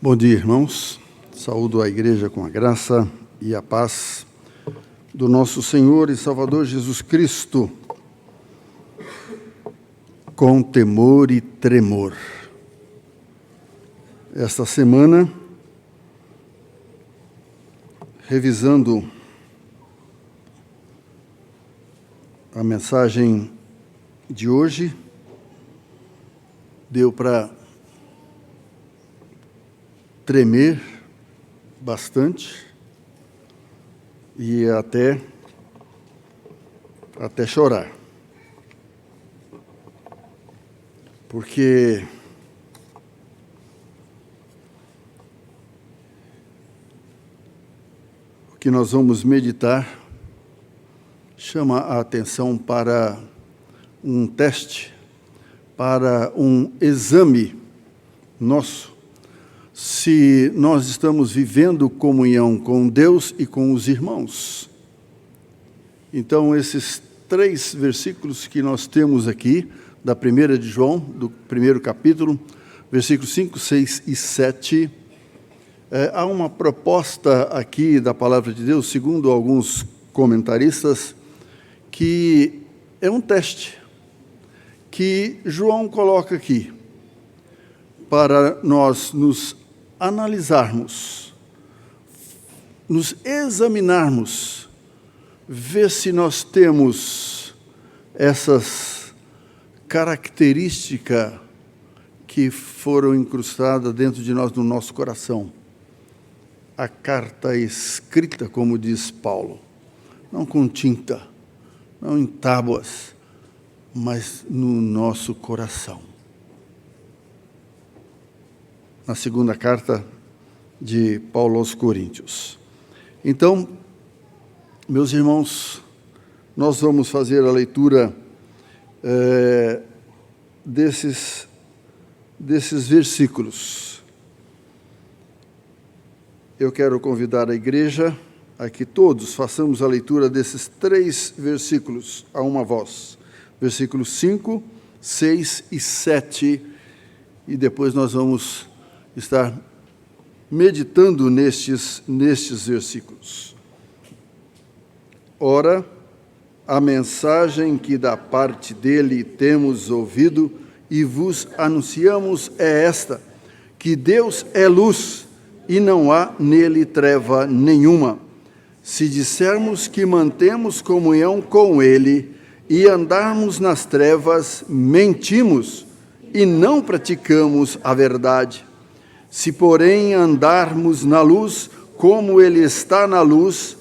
Bom dia, irmãos. Saúdo a igreja com a graça e a paz do nosso Senhor e Salvador Jesus Cristo, com temor e tremor. Esta semana, revisando a mensagem de hoje, deu para tremer bastante e até chorar. Porque o que nós vamos meditar chama a atenção para um teste, para um exame nosso, se nós estamos vivendo comunhão com Deus e com os irmãos. Então, esses 3 versículos que nós temos aqui, da 1 de João, do 1º capítulo, versículos 5, 6 e 7, há uma proposta aqui da palavra de Deus, segundo alguns comentaristas, que é um teste que João coloca aqui, para nós nos analisarmos, nos examinarmos, ver se nós temos essas características que foram incrustadas dentro de nós, no nosso coração. A carta escrita, como diz Paulo, não com tinta, não em tábuas, mas no nosso coração. Na segunda carta de Paulo aos Coríntios. Então, meus irmãos, nós vamos fazer a leitura desses versículos. Eu quero convidar a igreja a que todos façamos a leitura desses 3 versículos a uma voz. Versículos 5, 6 e 7, e depois nós vamos estar meditando nestes versículos. Ora, a mensagem que da parte dele temos ouvido e vos anunciamos é esta, que Deus é luz e não há nele treva nenhuma. Se dissermos que mantemos comunhão com ele e andarmos nas trevas, mentimos e não praticamos a verdade. Se, porém, andarmos na luz, como ele está na luz,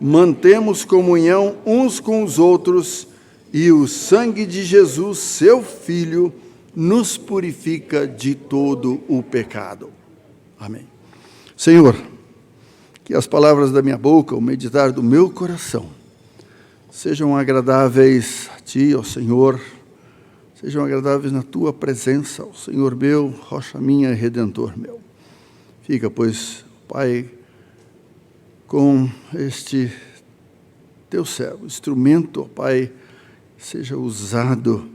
mantemos comunhão uns com os outros, e o sangue de Jesus, seu Filho, nos purifica de todo o pecado. Amém. Senhor, que as palavras da minha boca, o meditar do meu coração, sejam agradáveis a Ti, ó Senhor, sejam agradáveis na Tua presença, ó Senhor meu, rocha minha e redentor meu. Fica, pois, Pai, com este Teu servo, instrumento, ó Pai, seja usado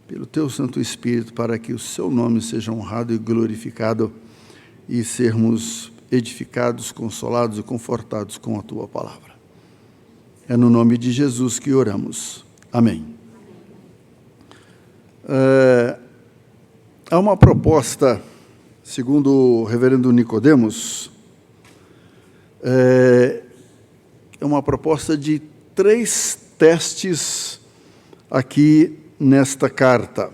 pelo Teu Santo Espírito para que o Seu nome seja honrado e glorificado e sermos edificados, consolados e confortados com a Tua palavra. É no nome de Jesus que oramos. Amém. Há uma proposta, segundo o reverendo Nicodemos, é uma proposta de 3 testes aqui nesta carta.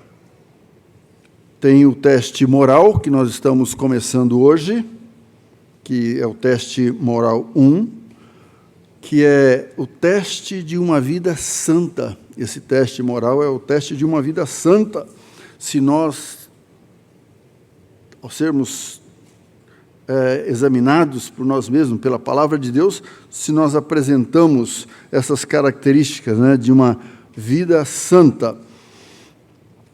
Tem o teste moral, que nós estamos começando hoje, que é o teste moral 1, que é o teste de uma vida santa. Esse teste moral é o teste de uma vida santa. Se nós, ao sermos examinados por nós mesmos, pela palavra de Deus, se nós apresentamos essas características, né, de uma vida santa.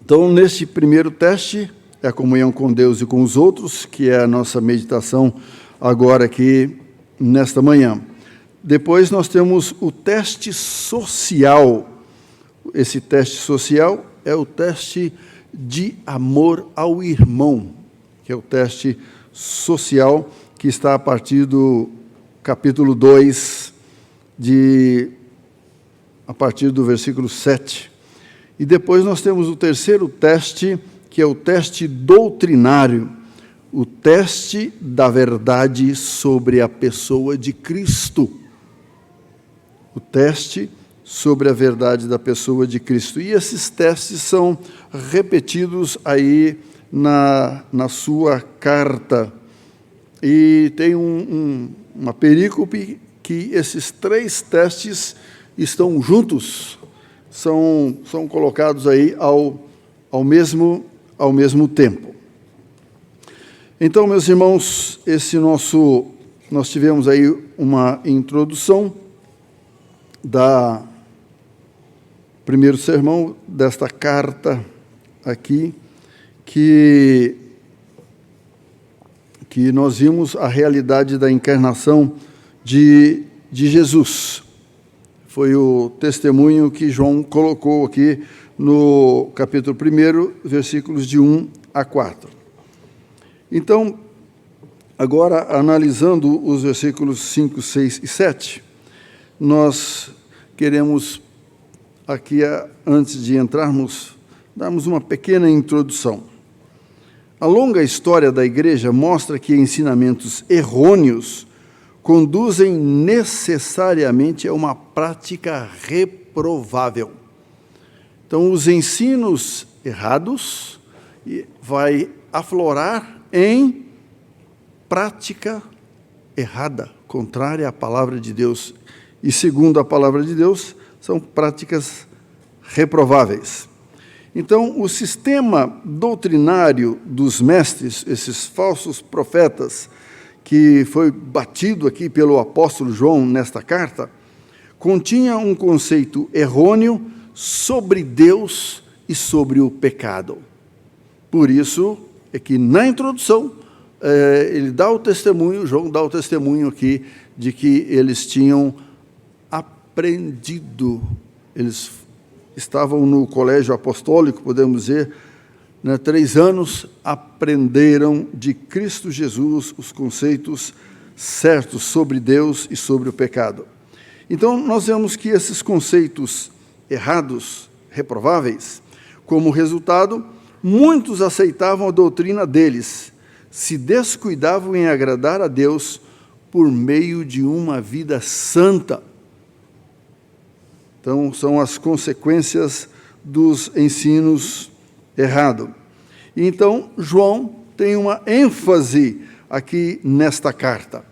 Então, neste primeiro teste, é a comunhão com Deus e com os outros, que é a nossa meditação agora aqui, nesta manhã. Depois nós temos o teste social. Esse teste social é o teste de amor ao irmão, que é o teste social, que está a partir do capítulo 2, a partir do versículo 7. E depois nós temos o terceiro teste, que é o teste doutrinário, o teste da verdade sobre a pessoa de Cristo. O teste sobre a verdade da pessoa de Cristo. E esses testes são repetidos aí na sua carta. E tem uma perícope que esses 3 testes estão juntos, são colocados aí ao mesmo tempo. Então, meus irmãos, nós tivemos aí uma introdução da primeiro sermão desta carta aqui, que nós vimos a realidade da encarnação de Jesus. Foi o testemunho que João colocou aqui no capítulo 1, versículos de 1 a 4. Então, agora, analisando os versículos 5, 6 e 7, nós queremos aqui, antes de entrarmos, darmos uma pequena introdução. A longa história da Igreja mostra que ensinamentos errôneos conduzem necessariamente a uma prática reprovável. Então, os ensinos errados vai aflorar em prática errada, contrária à palavra de Deus. E, segundo a palavra de Deus, são práticas reprováveis. Então, o sistema doutrinário dos mestres, esses falsos profetas, que foi batido aqui pelo apóstolo João nesta carta, continha um conceito errôneo sobre Deus e sobre o pecado. Por isso é que na introdução ele dá o testemunho, João dá o testemunho aqui de que eles tinham aprendido, eles estavam no colégio apostólico, podemos dizer, 3 anos, aprenderam de Cristo Jesus os conceitos certos sobre Deus e sobre o pecado. Então, nós vemos que esses conceitos errados, reprováveis, como resultado, muitos aceitavam a doutrina deles, se descuidavam em agradar a Deus por meio de uma vida santa. Então, são as consequências dos ensinos errados. Então, João tem uma ênfase aqui nesta carta.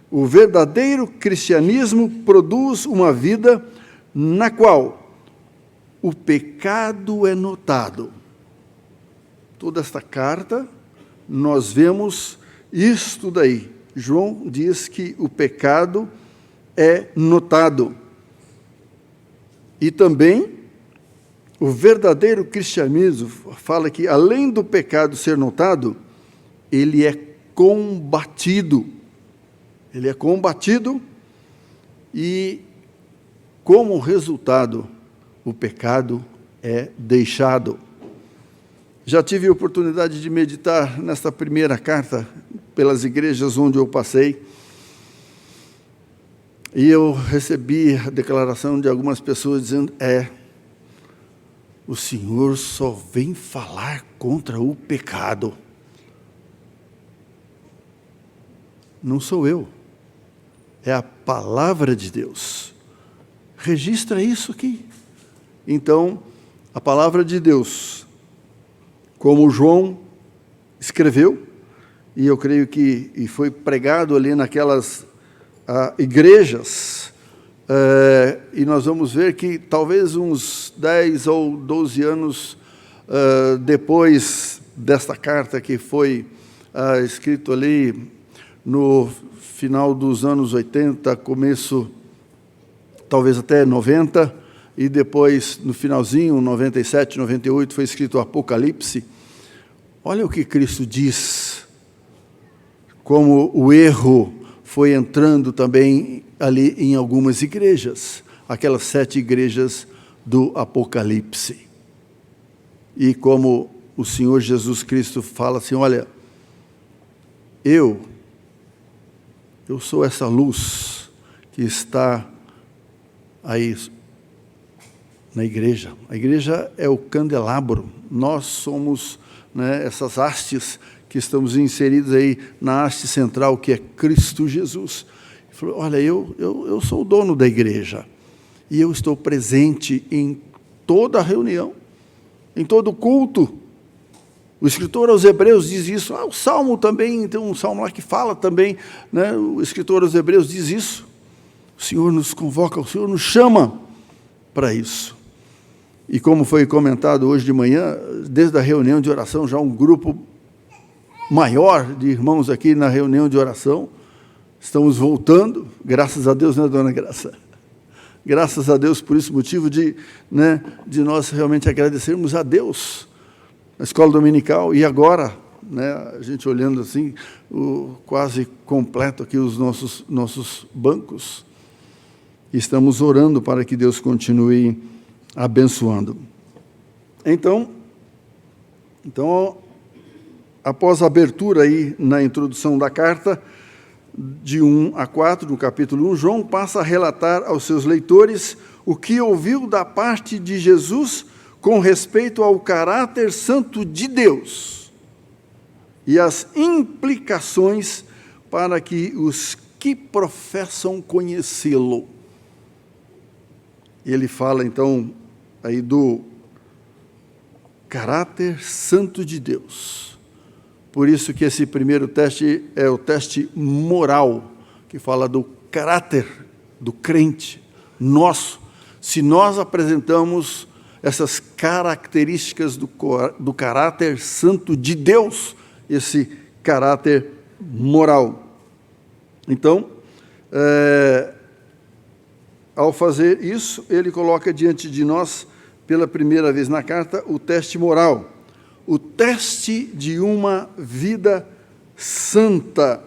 O verdadeiro cristianismo produz uma vida na qual o pecado é notado. Toda esta carta, nós vemos isto daí. João diz que o pecado é notado. E também, o verdadeiro cristianismo fala que, além do pecado ser notado, ele é combatido. Ele é combatido e, como resultado, o pecado é deixado. Já tive a oportunidade de meditar nesta primeira carta pelas igrejas onde eu passei, e eu recebi a declaração de algumas pessoas dizendo: o Senhor só vem falar contra o pecado. Não sou eu, é a palavra de Deus. Registra isso aqui. Então, a palavra de Deus, como João escreveu, e eu creio que foi pregado ali naquelas igrejas, e nós vamos ver que talvez uns 10 ou 12 anos depois desta carta, que foi escrito ali no final dos anos 80, começo talvez até 90, e depois no finalzinho, 97, 98, foi escrito o Apocalipse. Olha o que Cristo diz, como o erro foi entrando também ali em algumas igrejas, aquelas 7 igrejas do Apocalipse. E como o Senhor Jesus Cristo fala assim: olha, Eu sou essa luz que está aí na igreja. A igreja é o candelabro. Nós somos, né, essas hastes que estamos inseridos aí na haste central, que é Cristo Jesus. Ele falou, olha, eu sou o dono da igreja. E eu estou presente em toda a reunião, em todo o culto. O escritor aos Hebreus diz isso. O Salmo também, tem um Salmo lá que fala também, né? O escritor aos Hebreus diz isso. O Senhor nos convoca, o Senhor nos chama para isso. E como foi comentado hoje de manhã, desde a reunião de oração, já um grupo maior de irmãos aqui na reunião de oração, estamos voltando, graças a Deus, né, dona Graça? Graças a Deus por esse motivo de nós realmente agradecermos a Deus na escola dominical. E agora, né, a gente olhando assim, quase completo aqui os nossos bancos, estamos orando para que Deus continue abençoando. Então, após a abertura aí na introdução da carta, de 1 a 4, no capítulo 1, João passa a relatar aos seus leitores o que ouviu da parte de Jesus com respeito ao caráter santo de Deus e as implicações para que os que professam conhecê-lo. Ele fala, então, aí do caráter santo de Deus. Por isso que esse primeiro teste é o teste moral, que fala do caráter do crente nosso. Se nós apresentamos essas características do caráter santo de Deus, esse caráter moral. Então, ao fazer isso, ele coloca diante de nós, pela primeira vez na carta, o teste moral. O teste de uma vida santa.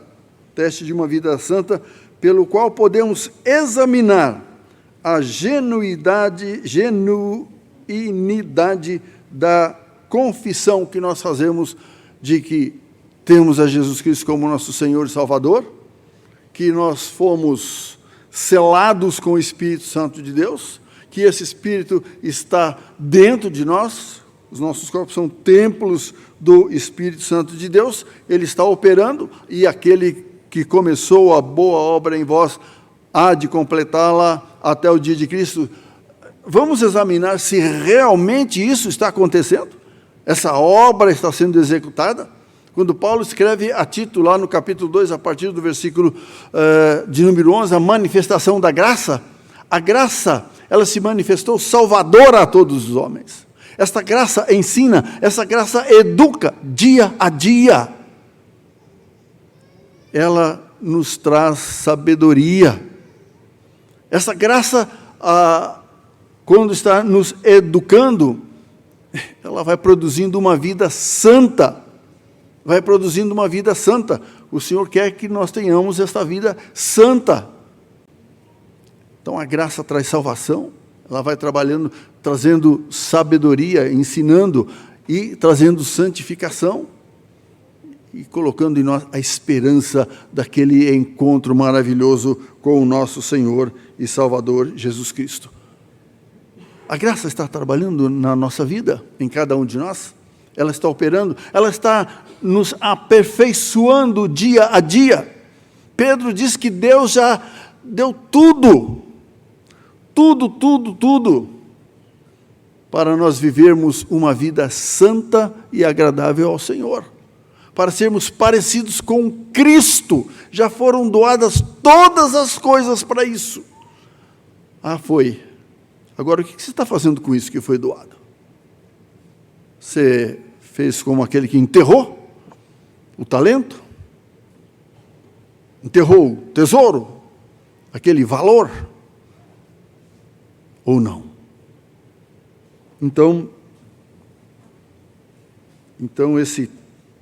Teste de uma vida santa, pelo qual podemos examinar a genuinidade da confissão que nós fazemos de que temos a Jesus Cristo como nosso Senhor e Salvador, que nós fomos selados com o Espírito Santo de Deus, que esse Espírito está dentro de nós. Os nossos corpos são templos do Espírito Santo de Deus, ele está operando, e aquele que começou a boa obra em vós há de completá-la até o dia de Cristo. Vamos examinar se realmente isso está acontecendo, essa obra está sendo executada. Quando Paulo escreve a Tito, lá no capítulo 2, a partir do versículo de número 11, a manifestação da graça, a graça, ela se manifestou salvadora a todos os homens. Esta graça ensina, essa graça educa dia a dia. Ela nos traz sabedoria. Essa graça, quando está nos educando, ela vai produzindo uma vida santa. Vai produzindo uma vida santa. O Senhor quer que nós tenhamos esta vida santa. Então a graça traz salvação. Ela vai trabalhando, trazendo sabedoria, ensinando e trazendo santificação e colocando em nós a esperança daquele encontro maravilhoso com o nosso Senhor e Salvador Jesus Cristo. A graça está trabalhando na nossa vida, em cada um de nós. Ela está operando, ela está nos aperfeiçoando dia a dia. Pedro diz que Deus já deu tudo, para nós vivermos uma vida santa e agradável ao Senhor, para sermos parecidos com Cristo. Já foram doadas todas as coisas para isso. Foi. Agora, o que você está fazendo com isso que foi doado? Você fez como aquele que enterrou o talento? Enterrou o tesouro? Aquele valor? Ou não? Então esse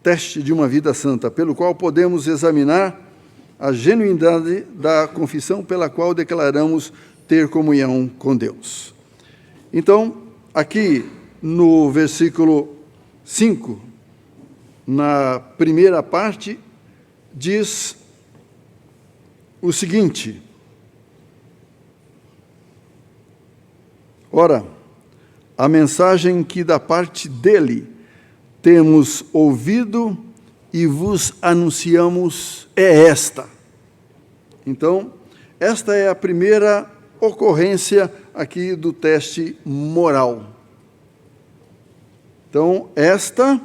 teste de uma vida santa, pelo qual podemos examinar a genuinidade da confissão pela qual declaramos ter comunhão com Deus. Então, aqui no versículo 5, na primeira parte, diz o seguinte: ora, a mensagem que da parte dele temos ouvido e vos anunciamos é esta. Então, esta é a primeira ocorrência aqui do teste moral. Então, esta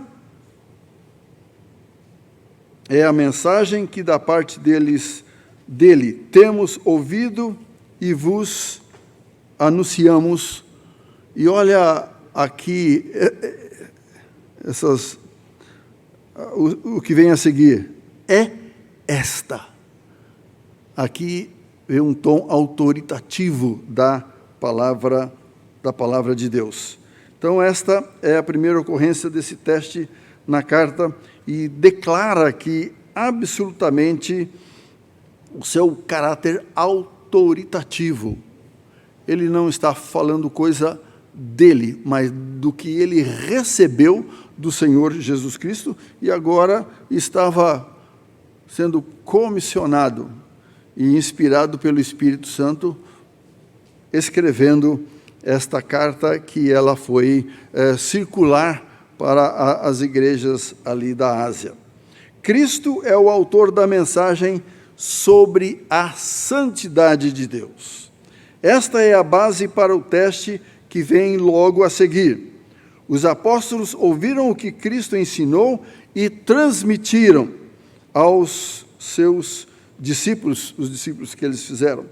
é a mensagem que da parte dele temos ouvido e vos anunciamos. E olha aqui o que vem a seguir. É esta. Aqui vem um tom autoritativo da palavra de Deus. Então, esta é a primeira ocorrência desse teste na carta e declara que absolutamente o seu caráter autoritativo. Ele não está falando coisa dele, mas do que ele recebeu do Senhor Jesus Cristo e agora estava sendo comissionado e inspirado pelo Espírito Santo, escrevendo esta carta que ela foi circular para as igrejas ali da Ásia. Cristo é o autor da mensagem sobre a santidade de Deus. Esta é a base para o teste que vem logo a seguir. Os apóstolos ouviram o que Cristo ensinou e transmitiram aos seus discípulos, os discípulos que eles fizeram.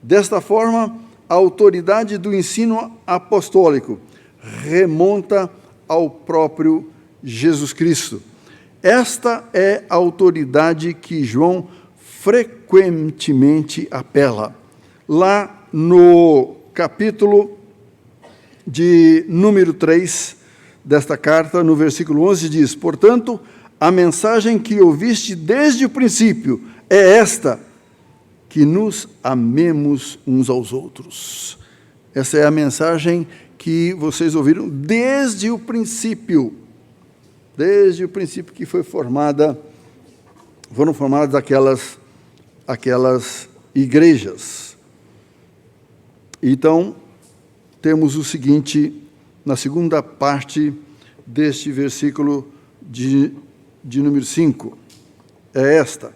Desta forma, a autoridade do ensino apostólico remonta ao próprio Jesus Cristo. Esta é a autoridade que João frequentemente apela. Lá no capítulo de número 3 desta carta, no versículo 11, diz: portanto, a mensagem que ouviste desde o princípio é esta, que nos amemos uns aos outros. Essa é a mensagem que vocês ouviram desde o princípio que foram formadas aquelas igrejas. Então, temos o seguinte, na segunda parte deste versículo de número 5, é esta,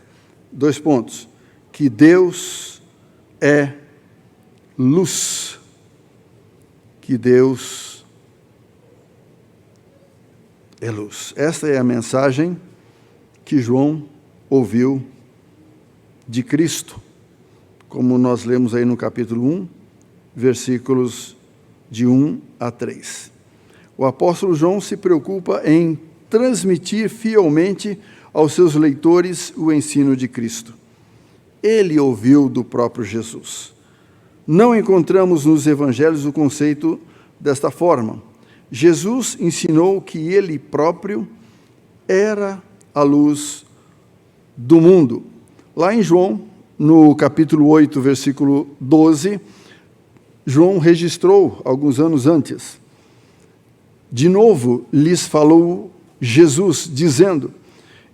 2 pontos, que Deus é luz, que Deus é luz. Esta é a mensagem que João ouviu de Cristo, como nós lemos aí no capítulo 1, versículos de 1 a 3. O apóstolo João se preocupa em transmitir fielmente aos seus leitores o ensino de Cristo. Ele ouviu do próprio Jesus. Não encontramos nos evangelhos o conceito desta forma. Jesus ensinou que ele próprio era a luz do mundo. Lá em João, no capítulo 8, versículo 12, João registrou alguns anos antes. De novo lhes falou Jesus, dizendo: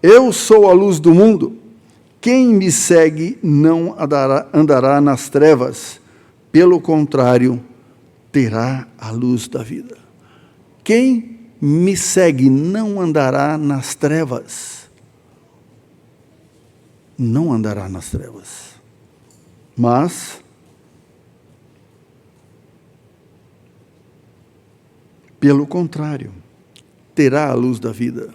eu sou a luz do mundo. Quem me segue não andará nas trevas, pelo contrário, terá a luz da vida. Quem me segue não andará nas trevas. Não andará nas trevas. Mas pelo contrário, terá a luz da vida.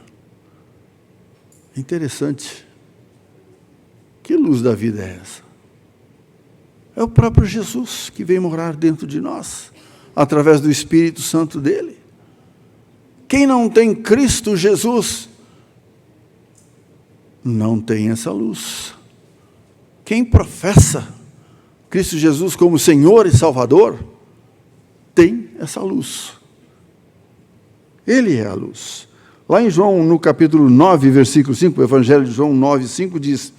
Interessante. Que luz da vida é essa? É o próprio Jesus que vem morar dentro de nós, através do Espírito Santo dele. Quem não tem Cristo Jesus, não tem essa luz. Quem professa Cristo Jesus como Senhor e Salvador, tem essa luz. Ele é a luz. Lá em João, no capítulo 9, versículo 5, o Evangelho de João 9, 5, diz: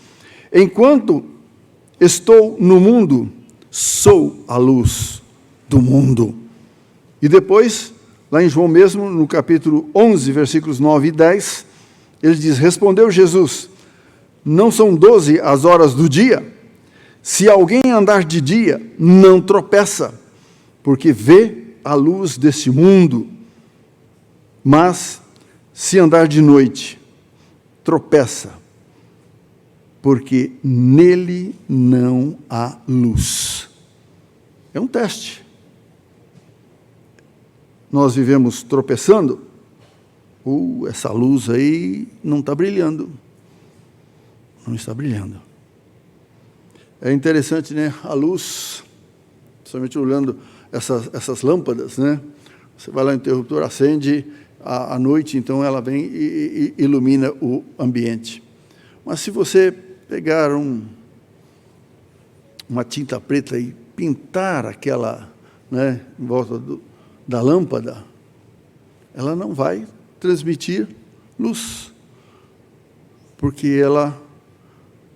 enquanto estou no mundo, sou a luz do mundo. E depois, lá em João mesmo, no capítulo 11, versículos 9 e 10, ele diz: respondeu Jesus: Não são 12 as horas do dia? Se alguém andar de dia, não tropeça, porque vê a luz deste mundo. Mas, se andar de noite, tropeça, porque nele não há luz. É um teste. Nós vivemos tropeçando, essa luz aí não está brilhando. Não está brilhando. É interessante, né? A luz, principalmente olhando essas lâmpadas, né? Você vai lá no interruptor, acende à noite, então ela vem e ilumina o ambiente. Mas se você pegar uma tinta preta e pintar aquela, né, em volta da lâmpada, ela não vai transmitir luz, porque ela,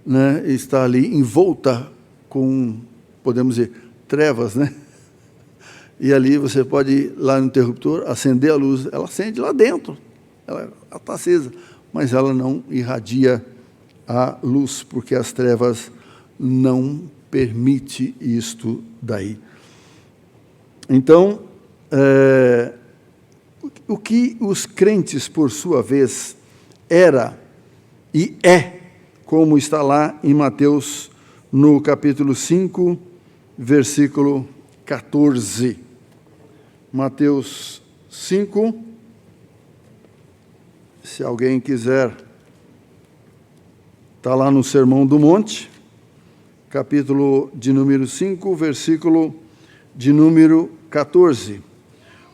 né, está ali envolta com, podemos dizer, trevas, né? E ali você pode ir lá no interruptor, acender a luz, ela acende lá dentro, ela está acesa, mas ela não irradia a luz, porque as trevas não permitem isto daí. Então, o que os crentes, por sua vez, era e é, como está lá em Mateus, no capítulo 5, versículo 14. Mateus 5, se alguém quiser, está lá no Sermão do Monte, capítulo de número 5, versículo de número 14.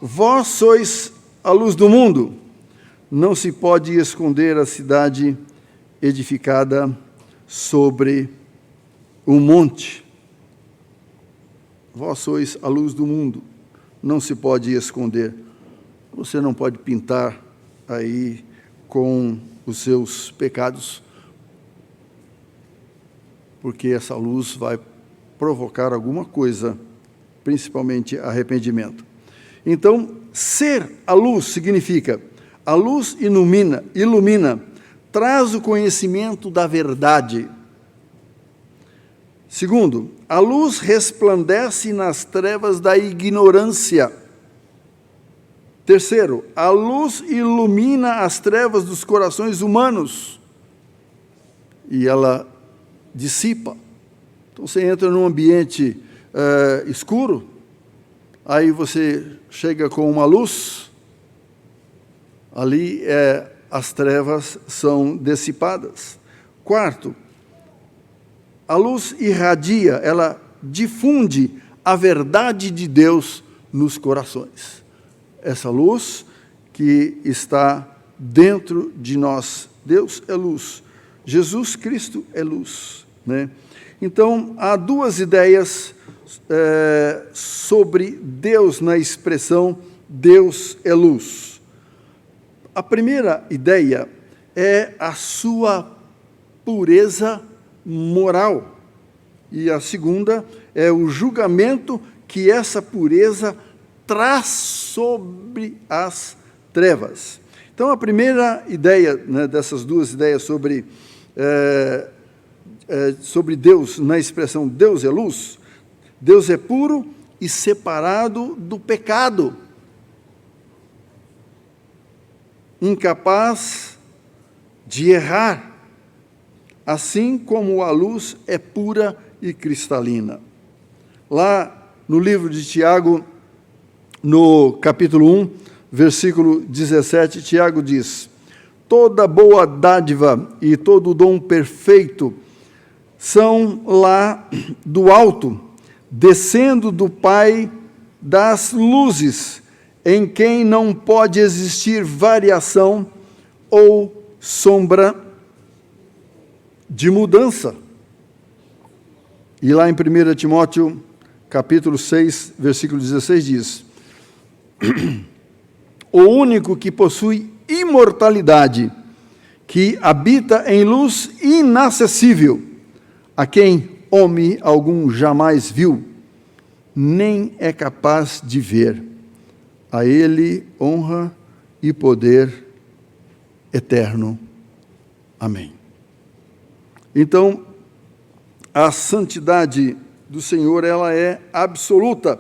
Vós sois a luz do mundo, não se pode esconder a cidade edificada sobre um monte. Vós sois a luz do mundo, não se pode esconder. Você não pode pintar aí com os seus pecados, porque essa luz vai provocar alguma coisa, principalmente arrependimento. Então, ser a luz significa, a luz ilumina, traz o conhecimento da verdade. Segundo, a luz resplandece nas trevas da ignorância. Terceiro, a luz ilumina as trevas dos corações humanos e ela dissipa. Então, você entra num ambiente escuro, aí você chega com uma luz, ali as trevas são dissipadas. Quarto, a luz irradia, ela difunde a verdade de Deus nos corações. Essa luz que está dentro de nós. Deus é luz. Jesus Cristo é luz, né? Então, há duas ideias sobre Deus na expressão Deus é luz. A primeira ideia é a sua pureza moral. E a segunda é o julgamento que essa pureza traz sobre as trevas. Então, a primeira ideia, né, dessas duas ideias sobre Deus, na expressão Deus é luz, Deus é puro e separado do pecado, incapaz de errar, assim como a luz é pura e cristalina. Lá no livro de Tiago, no capítulo 1, versículo 17, Tiago diz: toda boa dádiva e todo dom perfeito são lá do alto, descendo do Pai das luzes, em quem não pode existir variação ou sombra de mudança. E lá em 1 Timóteo, capítulo 6, versículo 16, diz: o único que possui imortalidade, que habita em luz inacessível, a quem homem algum jamais viu, nem é capaz de ver. A ele honra e poder eterno. Amém. Então, a santidade do Senhor, ela é absoluta,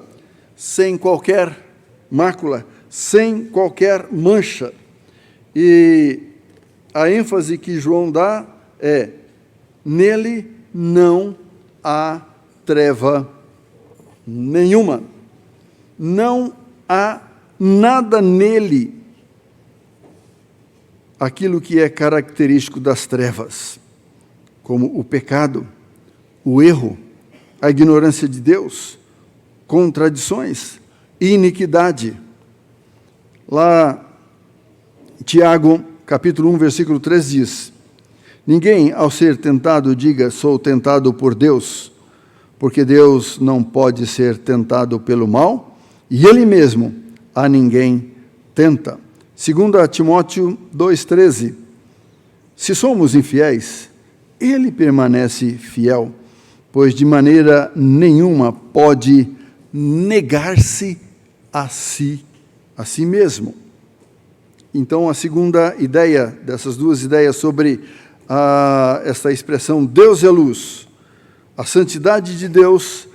sem qualquer mácula, sem qualquer mancha. E a ênfase que João dá é: nele não há treva nenhuma. Não há nada nele, aquilo que é característico das trevas, como o pecado, o erro, a ignorância de Deus, contradições e iniquidade. Lá, Tiago, capítulo 1, versículo 3 diz: ninguém, ao ser tentado, diga, sou tentado por Deus, porque Deus não pode ser tentado pelo mal, e Ele mesmo a ninguém tenta. 2 Timóteo 2,13: se somos infiéis, Ele permanece fiel, pois de maneira nenhuma pode negar-se a si mesmo. Então, a segunda ideia, dessas duas ideias sobre esta expressão Deus é luz, a santidade de Deus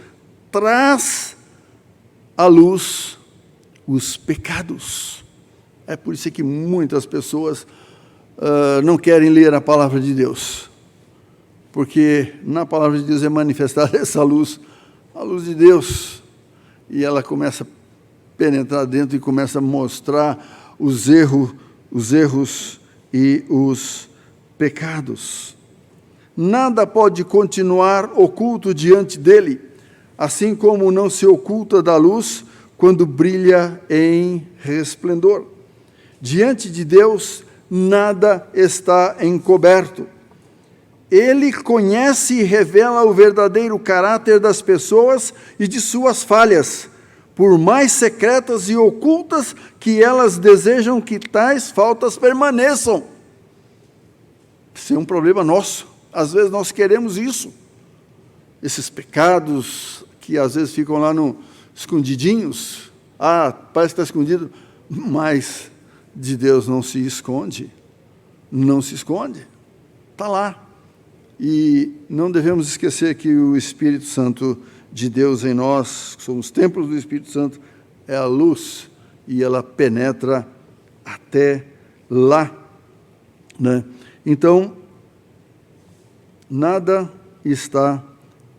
traz à luz os pecados. É por isso que muitas pessoas não querem ler a palavra de Deus, porque na palavra de Deus é manifestada essa luz, a luz de Deus, e ela começa a penetrar dentro e começa a mostrar os erros e os pecados. Nada pode continuar oculto diante dele, assim como não se oculta da luz quando brilha em resplendor. Diante de Deus, nada está encoberto. Ele conhece e revela o verdadeiro caráter das pessoas e de suas falhas, por mais secretas e ocultas que elas desejam que tais faltas permaneçam. Isso é um problema nosso. Às vezes nós queremos isso. Esses pecados que às vezes ficam lá escondidinhos. Parece que está escondido, mas de Deus não se esconde. Não se esconde. Está lá. E não devemos esquecer que o Espírito Santo de Deus em nós, que somos templos do Espírito Santo, é a luz, e ela penetra até lá, né? Então, nada está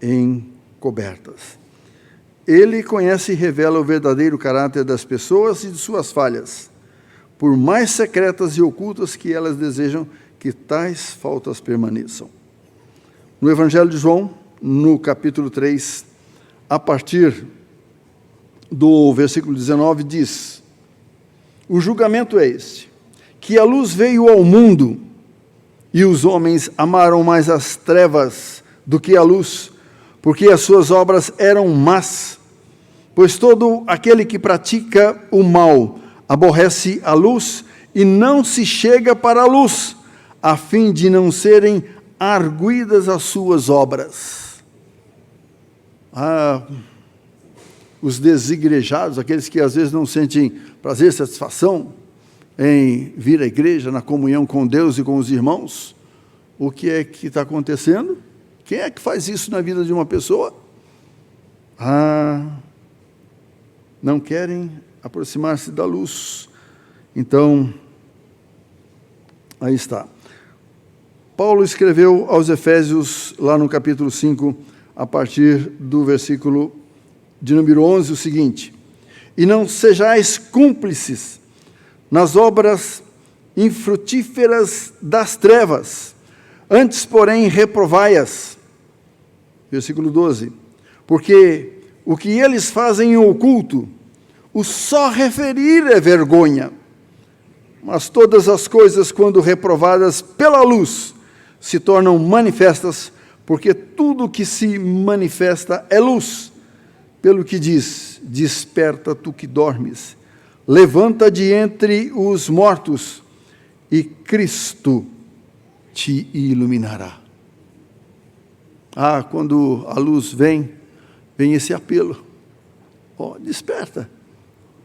encobertas. Ele conhece e revela o verdadeiro caráter das pessoas e de suas falhas, por mais secretas e ocultas que elas desejam que tais faltas permaneçam. No Evangelho de João, no capítulo 3, a partir do versículo 19, diz: o julgamento é este, que a luz veio ao mundo, e os homens amaram mais as trevas do que a luz, porque as suas obras eram más. Pois todo aquele que pratica o mal aborrece a luz e não se chega para a luz, a fim de não serem arguidas as suas obras. Os desigrejados, aqueles que às vezes não sentem prazer, satisfação em vir à igreja, na comunhão com Deus e com os irmãos, o que é que está acontecendo? Quem é que faz isso na vida de uma pessoa? Não querem aproximar-se da luz. Então, aí está. Paulo escreveu aos Efésios, lá no capítulo 5, a partir do versículo de número 11, o seguinte: e não sejais cúmplices nas obras infrutíferas das trevas, antes, porém, reprovai-as. Versículo 12: porque o que eles fazem em oculto, o só referir é vergonha, mas todas as coisas, quando reprovadas pela luz, se tornam manifestas, porque tudo que se manifesta é luz. Pelo que diz: desperta tu que dormes, levanta de entre os mortos, e Cristo te iluminará. Quando a luz vem esse apelo: desperta,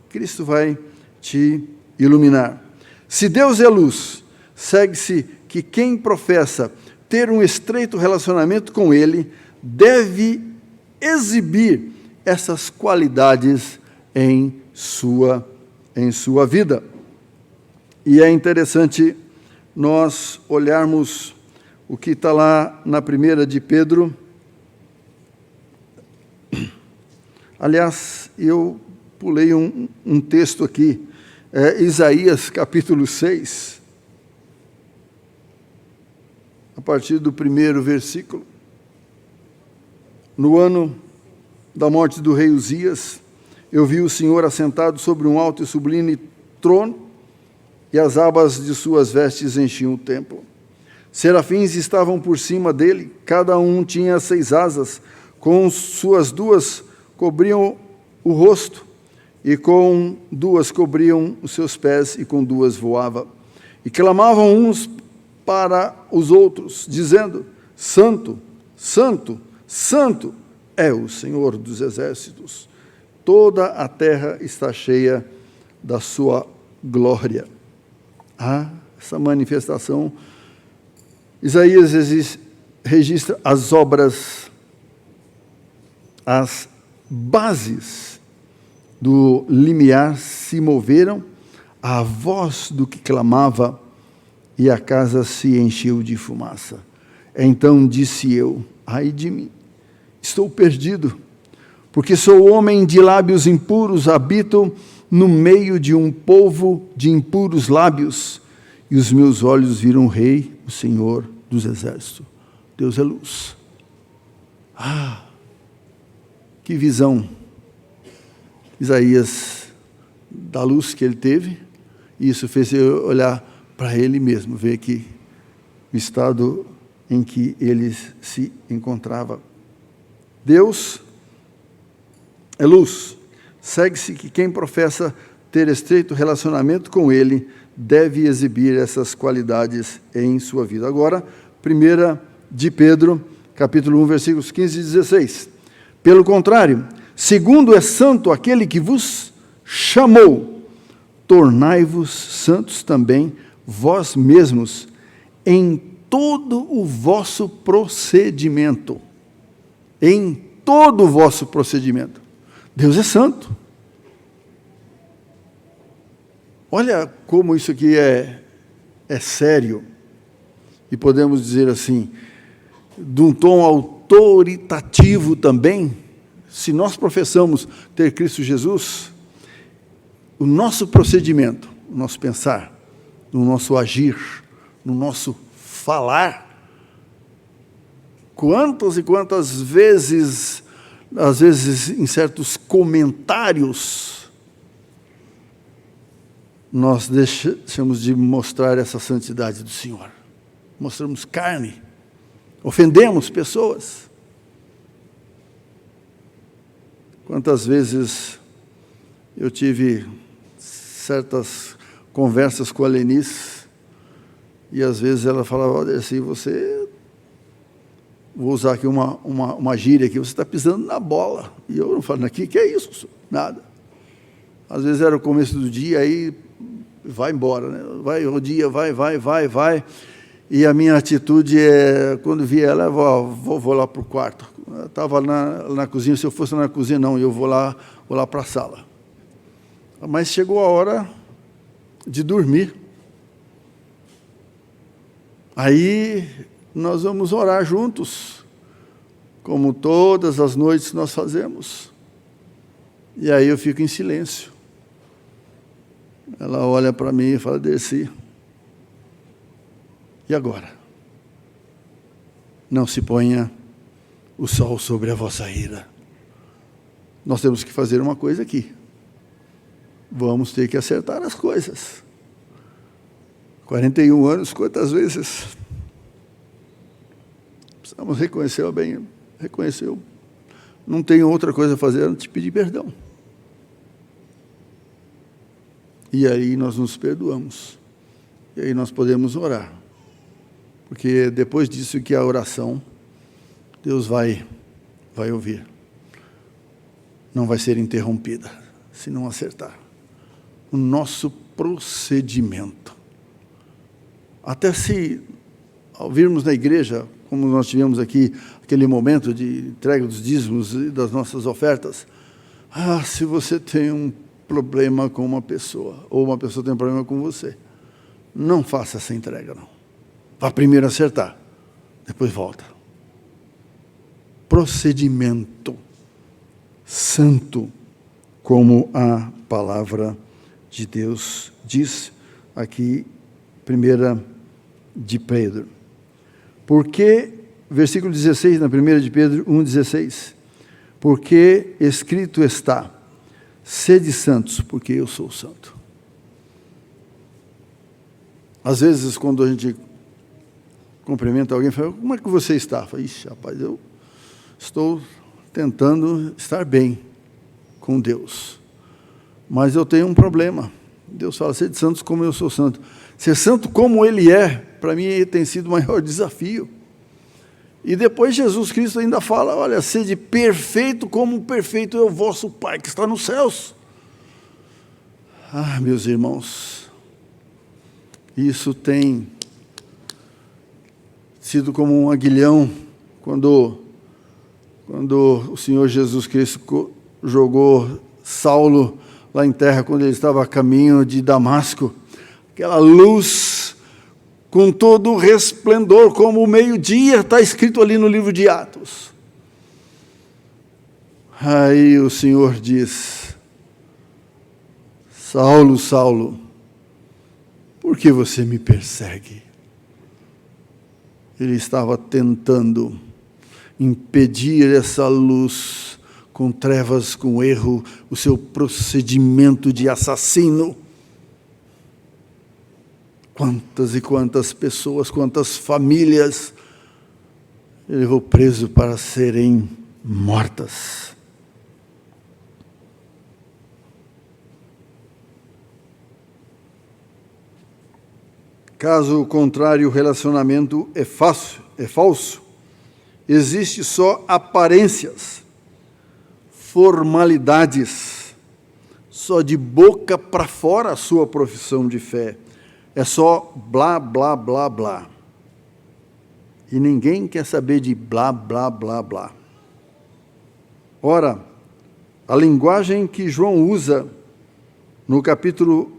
Cristo vai te iluminar. Se Deus é luz, segue-se que quem professa ter um estreito relacionamento com Ele, deve exibir essas qualidades em sua vida. E é interessante nós olharmos o que está lá na 1 de Pedro. Aliás, eu pulei um texto aqui, Isaías capítulo 6, a partir do 1º versículo. No ano da morte do rei Uzias, eu vi o Senhor assentado sobre um alto e sublime trono, e as abas de suas vestes enchiam o templo. Serafins estavam por cima dele, cada um tinha 6 asas, com suas 2 cobriam o rosto, e com 2 cobriam os seus pés, e com 2 voava. E clamavam uns para os outros, dizendo: Santo, Santo, Santo é o Senhor dos exércitos. Toda a terra está cheia da sua glória. Essa manifestação, Isaías registra as obras, as bases do limiar se moveram, a voz do que clamava, e a casa se encheu de fumaça. Então disse eu: ai de mim, estou perdido, porque sou homem de lábios impuros, habito no meio de um povo de impuros lábios, e os meus olhos viram o Rei, o Senhor dos exércitos. Deus é luz. Que visão, Isaías, da luz que ele teve, e isso fez eu olhar para ele mesmo, ver que o estado em que ele se encontrava. Deus é luz. Segue-se que quem professa ter estreito relacionamento com Ele deve exibir essas qualidades em sua vida. Agora, 1 de Pedro, capítulo 1, versículos 15 e 16. Pelo contrário, segundo é santo aquele que vos chamou, tornai-vos santos também vós mesmos em todo o vosso procedimento. Em todo o vosso procedimento. Deus é santo. Olha como isso aqui é sério. E podemos dizer assim, de um tom autoritativo também. Se nós professamos ter Cristo Jesus, o nosso procedimento, o nosso pensar, no nosso agir, no nosso falar, quantas e quantas vezes, às vezes em certos comentários, nós deixamos de mostrar essa santidade do Senhor. Mostramos carne, ofendemos pessoas. Quantas vezes eu tive certas conversas com a Lenice, e às vezes ela falava: olha, assim, você... Vou usar aqui uma gíria aqui, você está pisando na bola. E eu não falo, aqui, que é isso? Nada. Às vezes era o começo do dia, aí vai embora, né? Vai o dia, vai. E a minha atitude é, quando vi ela, vou lá para o quarto. Eu estava na cozinha, se eu fosse na cozinha, não, eu vou lá para a sala. Mas chegou a hora de dormir. Aí nós vamos orar juntos, como todas as noites nós fazemos. E aí eu fico em silêncio. Ela olha para mim e fala: Dercy, e agora? Não se ponha o sol sobre a vossa ira. Nós temos que fazer uma coisa aqui. Vamos ter que acertar as coisas. 41 anos, quantas vezes? Precisamos reconhecer bem, reconheceu. Não tenho outra coisa a fazer a não te pedir perdão. E aí nós nos perdoamos. E aí nós podemos orar. Porque depois disso que a oração, Deus vai ouvir. Não vai ser interrompida, se não acertar. O nosso procedimento. Até se ao virmos na igreja, como nós tivemos aqui, aquele momento de entrega dos dízimos e das nossas ofertas, se você tem um problema com uma pessoa, ou uma pessoa tem um problema com você, não faça essa entrega, não. Vá primeiro acertar, depois volta. Procedimento santo, como a palavra de Deus diz aqui, 1 de Pedro. Porque, versículo 16, na 1 de Pedro 1,16, porque escrito está, sede santos, porque eu sou santo. Às vezes, quando a gente cumprimenta alguém, fala, como é que você está? Fala, ixi, rapaz, eu estou tentando estar bem com Deus, mas eu tenho um problema. Deus fala, sede santos como eu sou santo. Ser santo como Ele é, para mim tem sido o maior desafio. E depois Jesus Cristo ainda fala, olha, sede perfeito como perfeito é o vosso Pai que está nos céus. Meus irmãos, isso tem sido como um aguilhão quando o Senhor Jesus Cristo jogou Saulo lá em terra, quando ele estava a caminho de Damasco, aquela luz com todo o resplendor, como o meio-dia, está escrito ali no livro de Atos. Aí o Senhor diz, Saulo, Saulo, por que você me persegue? Ele estava tentando impedir essa luz com trevas, com erro, o seu procedimento de assassino. Quantas e quantas pessoas, quantas famílias ele levou preso para serem mortas. Caso contrário, o relacionamento é falso. Existe só aparências, formalidades, só de boca para fora a sua profissão de fé. É só blá, blá, blá, blá. E ninguém quer saber de blá, blá, blá, blá. Ora, a linguagem que João usa no capítulo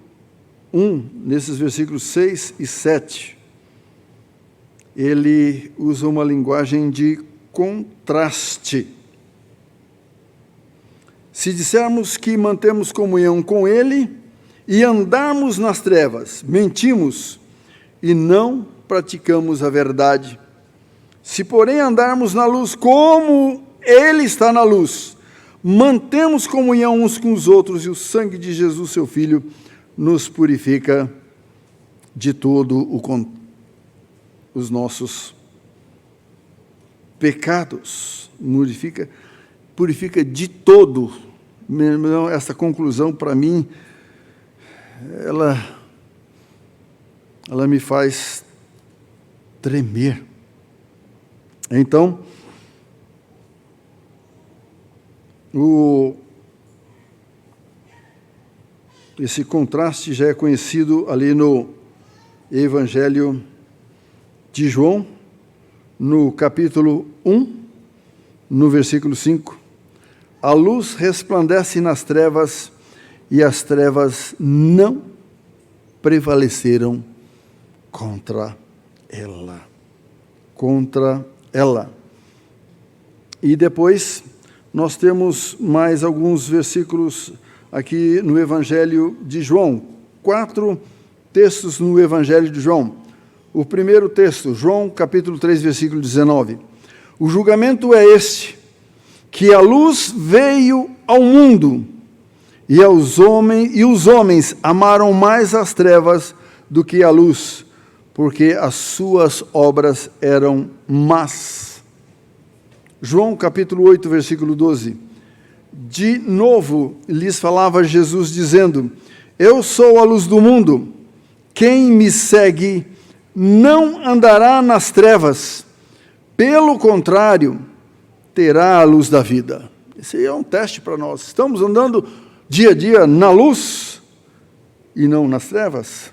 1, nesses versículos 6 e 7, ele usa uma linguagem de contraste. Se dissermos que mantemos comunhão com Ele e andarmos nas trevas, mentimos e não praticamos a verdade. Se, porém, andarmos na luz como Ele está na luz, mantemos comunhão uns com os outros e o sangue de Jesus, seu Filho, nos purifica de todo os nossos pecados, purifica de todo. Essa conclusão, para mim, ela me faz tremer. Então, esse contraste já é conhecido ali no Evangelho de João, no capítulo 1, no versículo 5. A luz resplandece nas trevas, e as trevas não prevaleceram contra ela. E depois nós temos mais alguns versículos aqui no Evangelho de João. 4 textos no Evangelho de João. O primeiro texto, João capítulo 3, versículo 19. O julgamento é este, que a luz veio ao mundo, e os homens amaram mais as trevas do que a luz, porque as suas obras eram más. João capítulo 8, versículo 12. De novo lhes falava Jesus dizendo, eu sou a luz do mundo, quem me segue não andará nas trevas, pelo contrário, terá a luz da vida. Esse aí é um teste para nós. Estamos andando dia a dia na luz e não nas trevas?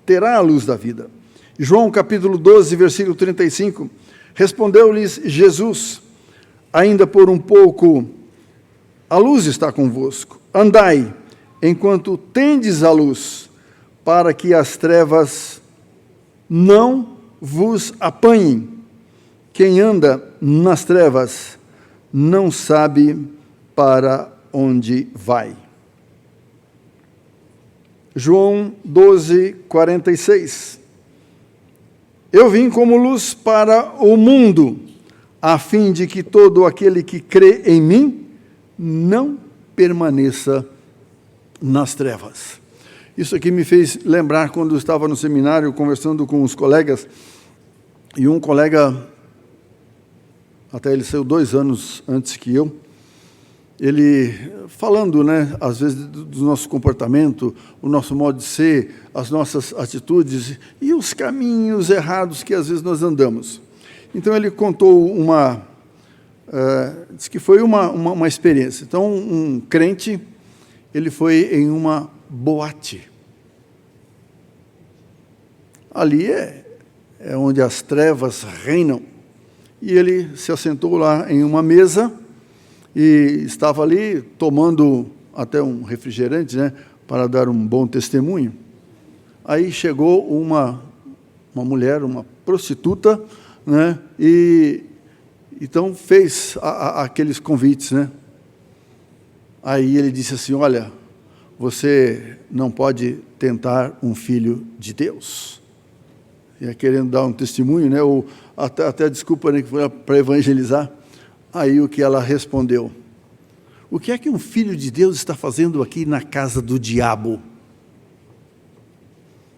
Terá a luz da vida. João capítulo 12, versículo 35, respondeu-lhes Jesus: ainda por um pouco a luz está convosco. Andai, enquanto tendes a luz, para que as trevas não vos apanhem. Quem anda nas trevas não sabe para onde vai. João 12, 46. Eu vim como luz para o mundo, a fim de que todo aquele que crê em mim não permaneça nas trevas. Isso aqui me fez lembrar quando eu estava no seminário conversando com os colegas, e um colega, até ele saiu 2 anos antes que eu, ele falando, às vezes do nosso comportamento, o nosso modo de ser, as nossas atitudes e os caminhos errados que às vezes nós andamos. Então ele contou disse que foi uma experiência. Então um crente, ele foi em uma boate. Ali é onde as trevas reinam. E ele se assentou lá em uma mesa e estava ali tomando até um refrigerante, para dar um bom testemunho. Aí chegou uma mulher, uma prostituta, e então fez aqueles convites, Aí ele disse assim: olha, você não pode tentar um filho de Deus. E querendo dar um testemunho, ou até desculpa, que foi para evangelizar. Aí o que ela respondeu: o que é que um filho de Deus está fazendo aqui na casa do diabo?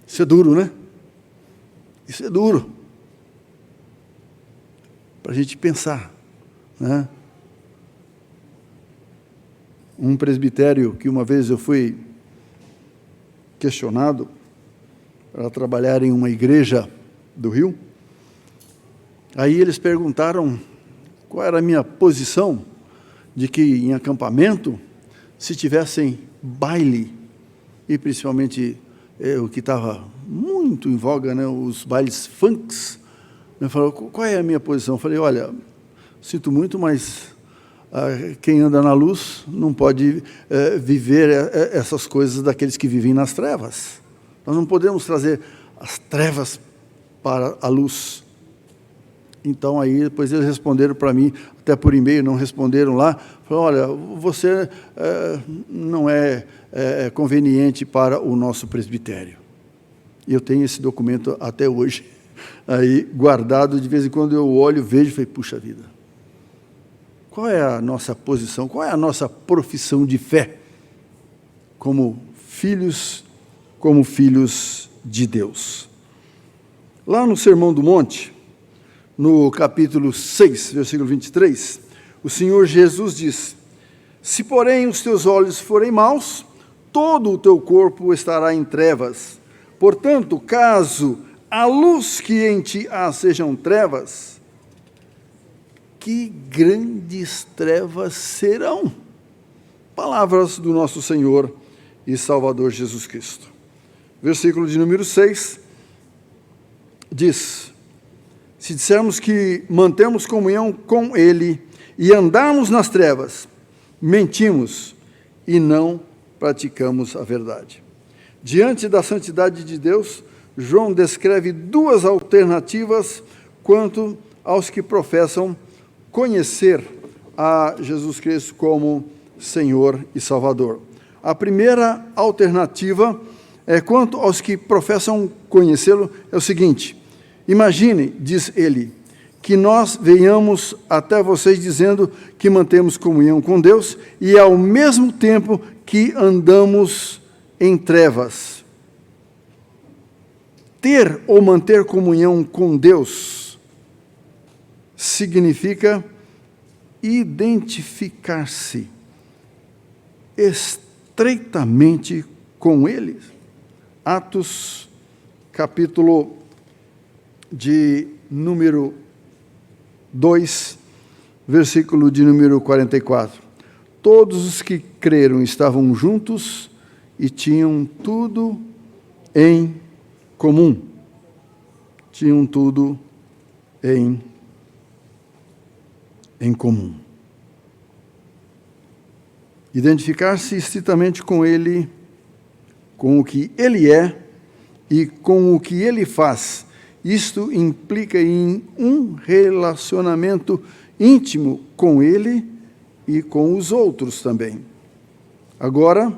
Isso é duro, Isso é duro. Para a gente pensar, Um presbitério que uma vez eu fui questionado para trabalhar em uma igreja do Rio. Aí eles perguntaram qual era a minha posição de que em acampamento, se tivessem baile, e principalmente o que estava muito em voga, os bailes funks, falou, qual é a minha posição? Eu falei, olha, sinto muito, mas quem anda na luz não pode viver essas coisas daqueles que vivem nas trevas. Nós não podemos trazer as trevas para a luz. Então, aí, depois eles responderam para mim, até por e-mail, não responderam lá, falaram, olha, você não é conveniente para o nosso presbitério. E eu tenho esse documento até hoje, aí guardado, de vez em quando eu olho, vejo e falei, puxa vida, qual é a nossa posição, qual é a nossa profissão de fé como filhos de Deus? Lá no Sermão do Monte, no capítulo 6, versículo 23, o Senhor Jesus diz, se porém os teus olhos forem maus, todo o teu corpo estará em trevas. Portanto, caso a luz que em ti há sejam trevas, que grandes trevas serão. Palavras do nosso Senhor e Salvador Jesus Cristo. Versículo de número 6, diz, se dissermos que mantemos comunhão com Ele e andarmos nas trevas, mentimos e não praticamos a verdade. Diante da santidade de Deus, João descreve 2 alternativas quanto aos que professam conhecer a Jesus Cristo como Senhor e Salvador. A primeira alternativa quanto aos que professam conhecê-lo é o seguinte: imagine, diz ele, que nós venhamos até vocês dizendo que mantemos comunhão com Deus e ao mesmo tempo que andamos em trevas. Ter ou manter comunhão com Deus significa identificar-se estreitamente com Ele. Atos, capítulo de número 2, versículo de número 44. Todos os que creram estavam juntos e tinham tudo em comum. tinham tudo em comum. Identificar-se estritamente com Ele, com o que Ele é e com o que Ele faz. Isto implica em um relacionamento íntimo com Ele e com os outros também. Agora,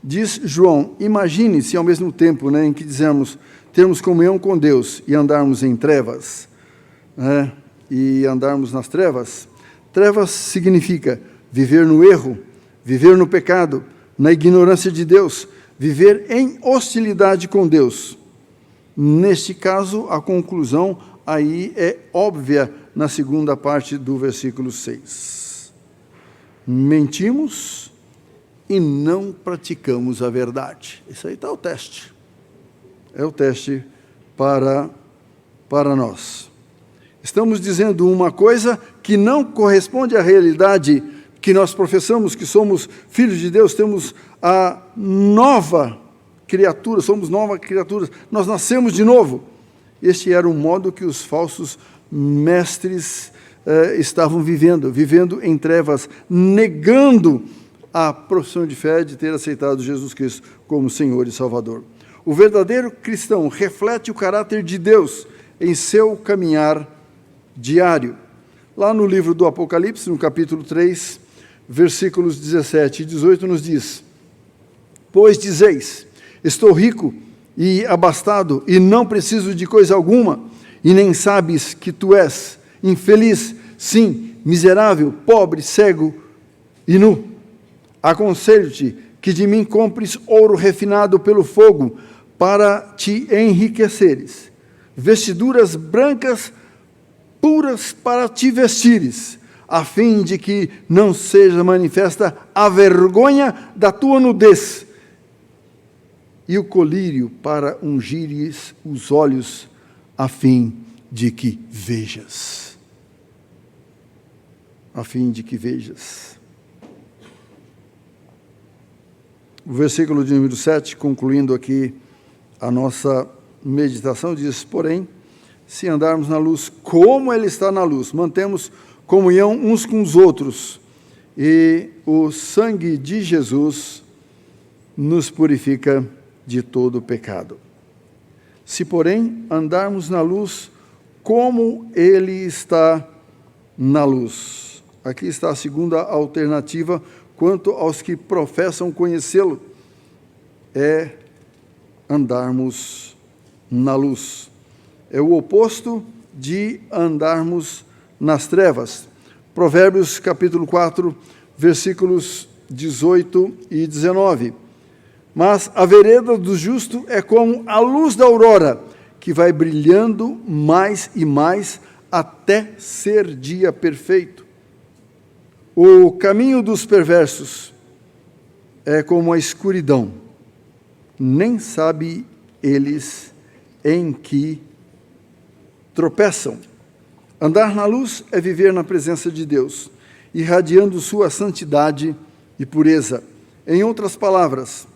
diz João, imagine se ao mesmo tempo, em que dizemos termos comunhão com Deus e andarmos em trevas, e andarmos nas trevas. Trevas significa viver no erro, viver no pecado, na ignorância de Deus, viver em hostilidade com Deus. Neste caso, a conclusão aí é óbvia na segunda parte do versículo 6. Mentimos e não praticamos a verdade. Isso aí está o teste. É o teste para nós. Estamos dizendo uma coisa que não corresponde à realidade que nós professamos, que somos filhos de Deus, temos a nova criatura, somos nova criatura, nós nascemos de novo. Este era o modo que os falsos mestres estavam vivendo em trevas, negando a profissão de fé de ter aceitado Jesus Cristo como Senhor e Salvador. O verdadeiro cristão reflete o caráter de Deus em seu caminhar diário. Lá no livro do Apocalipse, no capítulo 3, versículos 17 e 18, nos diz: pois dizeis, estou rico e abastado, e não preciso de coisa alguma, e nem sabes que tu és infeliz, sim, miserável, pobre, cego e nu. Aconselho-te que de mim compres ouro refinado pelo fogo, para te enriqueceres, vestiduras brancas, puras para te vestires, a fim de que não seja manifesta a vergonha da tua nudez, e o colírio para ungires os olhos, a fim de que vejas. A fim de que vejas. O versículo de número 7, concluindo aqui a nossa meditação, diz: porém, se andarmos na luz como Ele está na luz, mantemos comunhão uns com os outros, e o sangue de Jesus nos purifica de todo pecado. Se, porém, andarmos na luz como Ele está na luz. Aqui está a segunda alternativa quanto aos que professam conhecê-lo, é andarmos na luz. É o oposto de andarmos nas trevas. Provérbios capítulo 4, versículos 18 e 19. Mas a vereda do justo é como a luz da aurora, que vai brilhando mais e mais até ser dia perfeito. O caminho dos perversos é como a escuridão, nem sabe eles em que tropeçam. Andar na luz é viver na presença de Deus, irradiando sua santidade e pureza. Em outras palavras,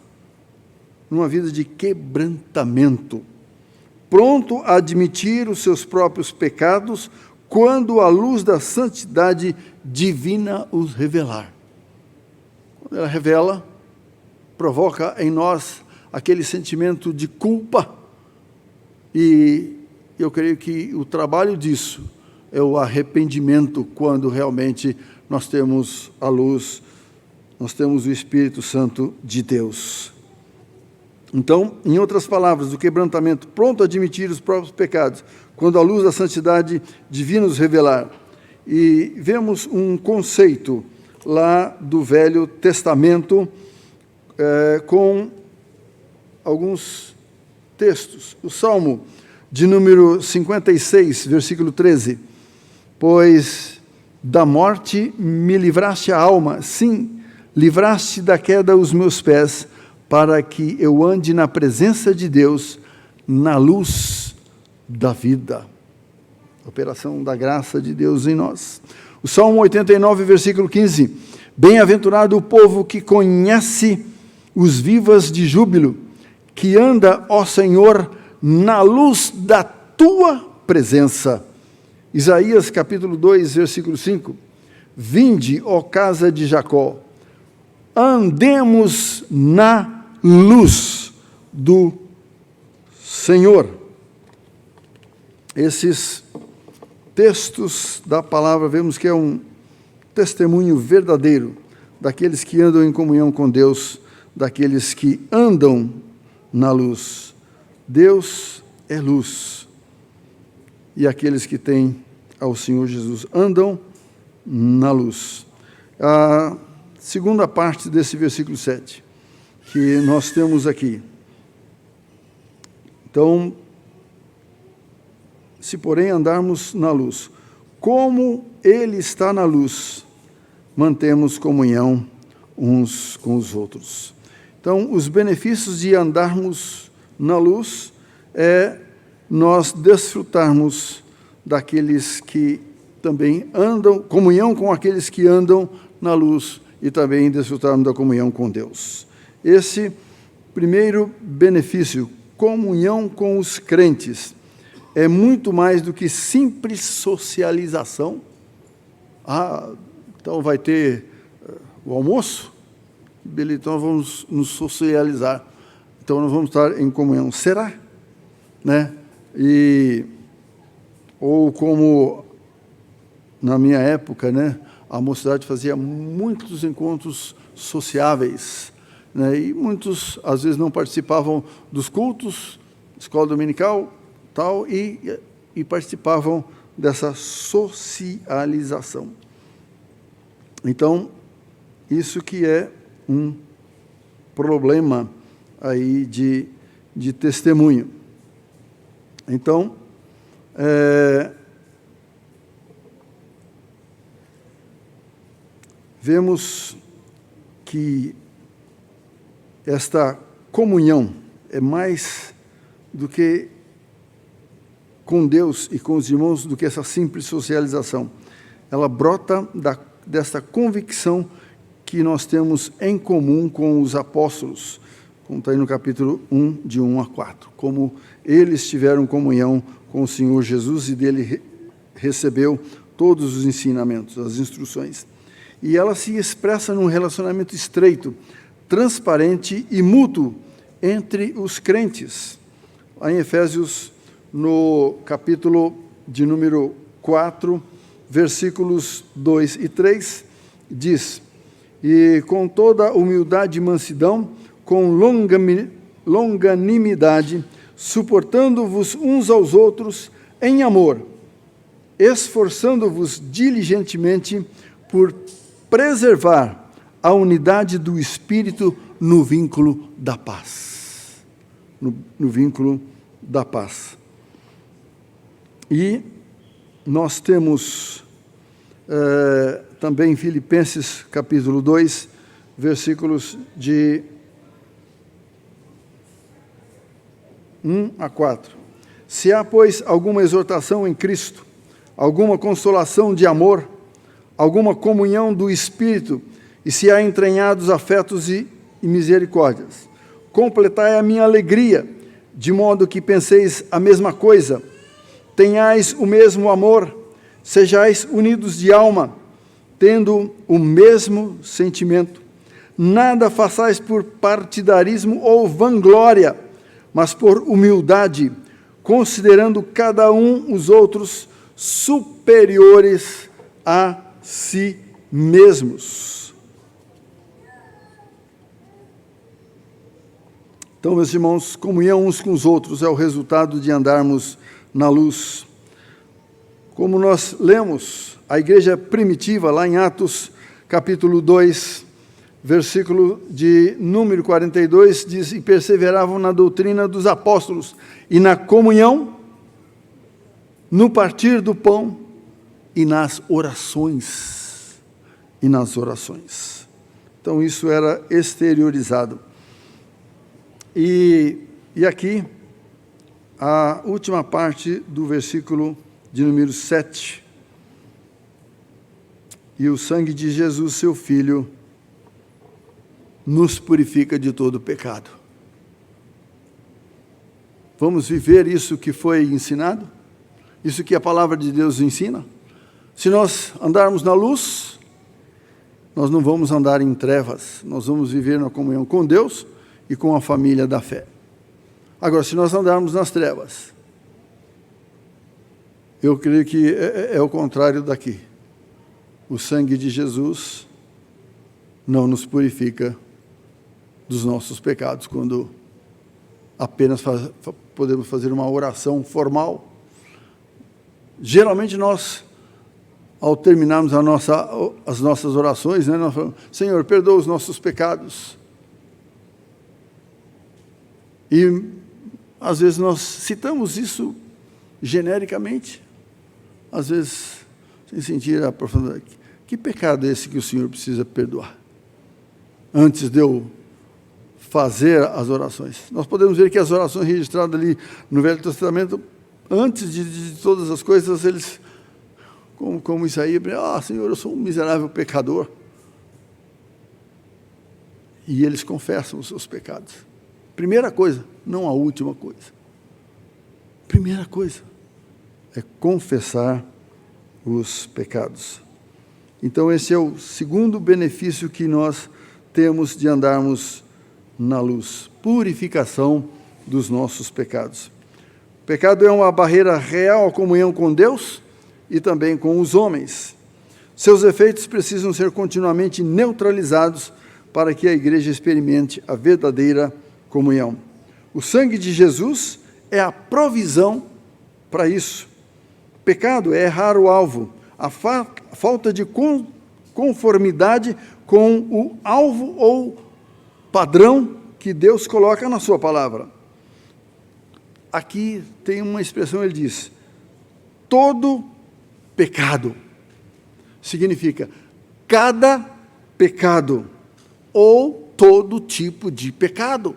numa vida de quebrantamento, pronto a admitir os seus próprios pecados quando a luz da santidade divina os revelar. Quando ela revela, provoca em nós aquele sentimento de culpa, e eu creio que o trabalho disso é o arrependimento, quando realmente nós temos a luz, nós temos o Espírito Santo de Deus. Então, em outras palavras, o quebrantamento, pronto a admitir os próprios pecados, quando a luz da santidade divina os revelar. E vemos um conceito lá do Velho Testamento, com alguns textos. O Salmo de número 56, versículo 13. Pois da morte me livraste a alma, sim, livraste da queda os meus pés, para que eu ande na presença de Deus, na luz da vida. Operação da graça de Deus em nós. O Salmo 89, versículo 15. Bem-aventurado o povo que conhece os vivas de júbilo, que anda, ó Senhor, na luz da tua presença. Isaías capítulo 2, versículo 5. Vinde, ó casa de Jacó, andemos na luz do Senhor. Esses textos da palavra, vemos que é um testemunho verdadeiro daqueles que andam em comunhão com Deus, daqueles que andam na luz. Deus é luz. E aqueles que têm ao Senhor Jesus andam na luz. A segunda parte desse versículo 7, que nós temos aqui. Então, se porém andarmos na luz, como Ele está na luz, mantemos comunhão uns com os outros. Então, os benefícios de andarmos na luz é nós desfrutarmos daqueles que também andam, comunhão com aqueles que andam na luz e também desfrutarmos da comunhão com Deus. Esse primeiro benefício, comunhão com os crentes, é muito mais do que simples socialização. Então vai ter o almoço? Beleza, então vamos nos socializar. Então nós vamos estar em comunhão. Será? Né? Ou como na minha época, né, a mocidade fazia muitos encontros sociáveis, né, e muitos, às vezes, não participavam dos cultos, escola dominical, tal, e participavam dessa socialização. Então, isso que é um problema aí de testemunho. Então, vemos que esta comunhão é mais do que com Deus e com os irmãos do que essa simples socialização. Ela brota desta convicção que nós temos em comum com os apóstolos, como está aí no capítulo 1, de 1 a 4, como eles tiveram comunhão com o Senhor Jesus e dele recebeu todos os ensinamentos, as instruções. E ela se expressa num relacionamento estreito, transparente e mútuo entre os crentes. Lá em Efésios, no capítulo de número 4, versículos 2 e 3, diz: e com toda humildade e mansidão, com longanimidade, suportando-vos uns aos outros em amor, esforçando-vos diligentemente por preservar a unidade do Espírito no vínculo da paz. No vínculo da paz. E nós temos também Filipenses capítulo 2, versículos de 1 a 4. Se há, pois, alguma exortação em Cristo, alguma consolação de amor, alguma comunhão do Espírito, e se há entranhados afetos e misericórdias, completai a minha alegria, de modo que penseis a mesma coisa, tenhais o mesmo amor, sejais unidos de alma, tendo o mesmo sentimento. Nada façais por partidarismo ou vanglória, mas por humildade, considerando cada um os outros superiores a si mesmos. Então, meus irmãos, comunhão uns com os outros é o resultado de andarmos na luz. Como nós lemos, a igreja primitiva, lá em Atos, capítulo 2, versículo de número 42, diz: e perseveravam na doutrina dos apóstolos, e na comunhão, no partir do pão, e nas orações. Então, isso era exteriorizado. E aqui, a última parte do versículo de número 7. E o sangue de Jesus, seu Filho, nos purifica de todo pecado. Vamos viver isso que foi ensinado? Isso que a palavra de Deus ensina? Se nós andarmos na luz, nós não vamos andar em trevas, nós vamos viver na comunhão com Deus e com a família da fé. Agora, se nós andarmos nas trevas, eu creio que é o contrário daqui. O sangue de Jesus não nos purifica dos nossos pecados, quando apenas podemos fazer uma oração formal. Geralmente nós, ao terminarmos as nossas orações, nós falamos: Senhor, perdoa os nossos pecados. E às vezes nós citamos isso genericamente, às vezes sem sentir a profundidade. Que pecado é esse que o Senhor precisa perdoar? Antes de eu fazer as orações. Nós podemos ver que as orações registradas ali no Velho Testamento, antes de todas as coisas, eles, como Isaías, Senhor, eu sou um miserável pecador. E eles confessam os seus pecados. Primeira coisa, não a última coisa. Primeira coisa é confessar os pecados. Então, esse é o segundo benefício que nós temos de andarmos na luz: purificação dos nossos pecados. O pecado é uma barreira real à comunhão com Deus e também com os homens. Seus efeitos precisam ser continuamente neutralizados para que a igreja experimente a verdadeira comunhão. O sangue de Jesus é a provisão para isso. O pecado é errar o alvo, a falta de conformidade com o alvo ou padrão que Deus coloca na sua palavra. Aqui tem uma expressão, ele diz: todo pecado. Significa cada pecado ou todo tipo de pecado.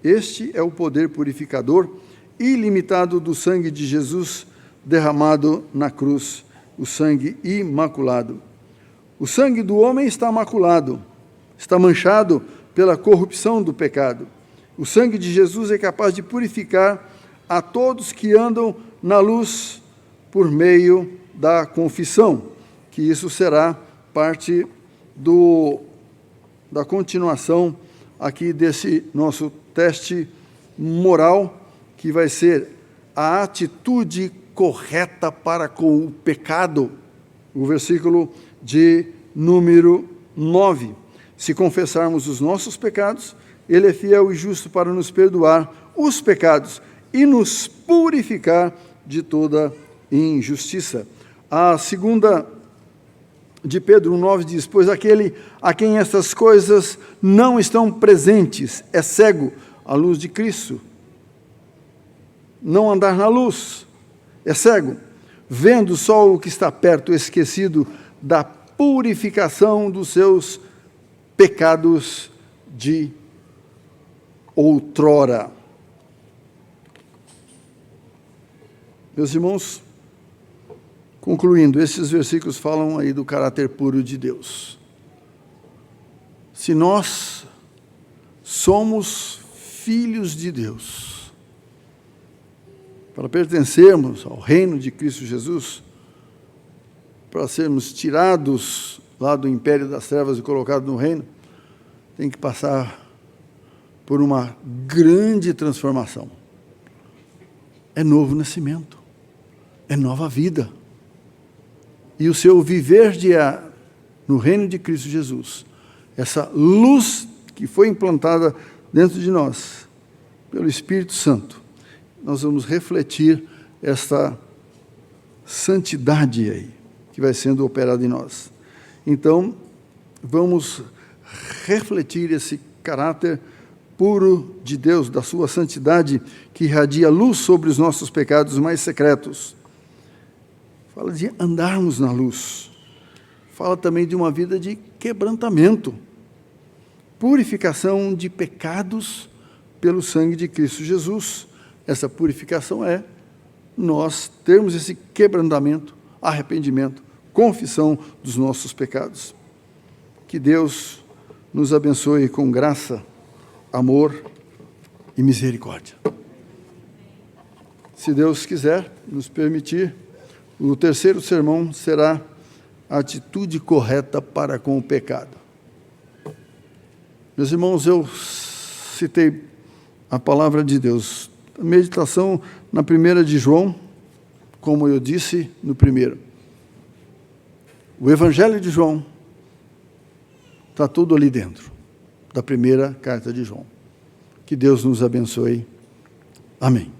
Este é o poder purificador ilimitado do sangue de Jesus derramado na cruz, o sangue imaculado. O sangue do homem está maculado, está manchado pela corrupção do pecado. O sangue de Jesus é capaz de purificar a todos que andam na luz por meio da confissão, que isso será parte da continuação aqui desse nosso teste moral, que vai ser a atitude correta para com o pecado. O versículo de número 9. Se confessarmos os nossos pecados, Ele é fiel e justo para nos perdoar os pecados e nos purificar de toda injustiça. A segunda de Pedro 1,9 diz: pois aquele a quem estas coisas não estão presentes é cego à luz de Cristo. Não andar na luz é cego, vendo só o que está perto, esquecido da purificação dos seus pecados de outrora. Meus irmãos, concluindo, esses versículos falam aí do caráter puro de Deus. Se nós somos filhos de Deus, para pertencermos ao reino de Cristo Jesus, para sermos tirados lá do império das trevas e colocados no reino, tem que passar por uma grande transformação. É novo nascimento, é nova vida. E o seu viver no reino de Cristo Jesus, essa luz que foi implantada dentro de nós, pelo Espírito Santo, nós vamos refletir esta santidade aí, que vai sendo operada em nós. Então, vamos refletir esse caráter puro de Deus, da sua santidade, que irradia luz sobre os nossos pecados mais secretos. Fala de andarmos na luz. Fala também de uma vida de quebrantamento, purificação de pecados pelo sangue de Cristo Jesus. Essa purificação é nós termos esse quebrantamento, arrependimento, confissão dos nossos pecados. Que Deus nos abençoe com graça, amor e misericórdia. Se Deus quiser nos permitir, o terceiro sermão será a atitude correta para com o pecado. Meus irmãos, eu citei a palavra de Deus. A meditação na 1 de João, como eu disse no primeiro. O Evangelho de João está tudo ali dentro, da primeira carta de João. Que Deus nos abençoe. Amém.